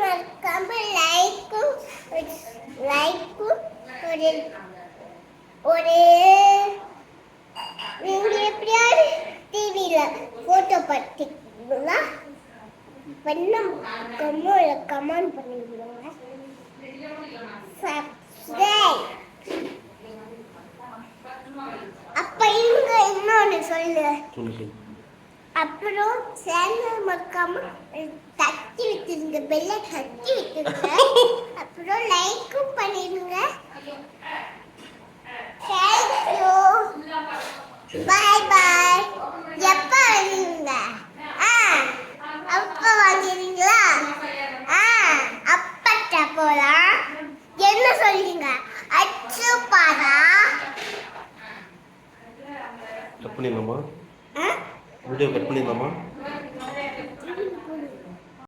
மறக்காம லைக்கும் ஒரு ஒரு நீங்க எப்படியாவது டிவியில போட்டோ பார்த்தீங்களா? கமெண்ட் பண்ணிடுங்க. சப்ஸ்கிரைப். அப்ப இங்க இன்னொன்னு சொல்லு. அப்புறம் சேனல் மறக்காம தட்டி விட்டுருங்க, பெல்லை தட்டி விட்டுருங்க. அப்புறம் லைக்கும் பண்ணிடுங்க. தேங்க்யூ. பாய் பாய். எப்ப வருவீங்க? அப்ப வாங்குறீங்களா? அப்பட்ட போலாம். என்ன சொல்றீங்க? அச்சு பாரா. கட் பண்ணிடலாமா? வீடியோ கட் பண்ணிடலாமா?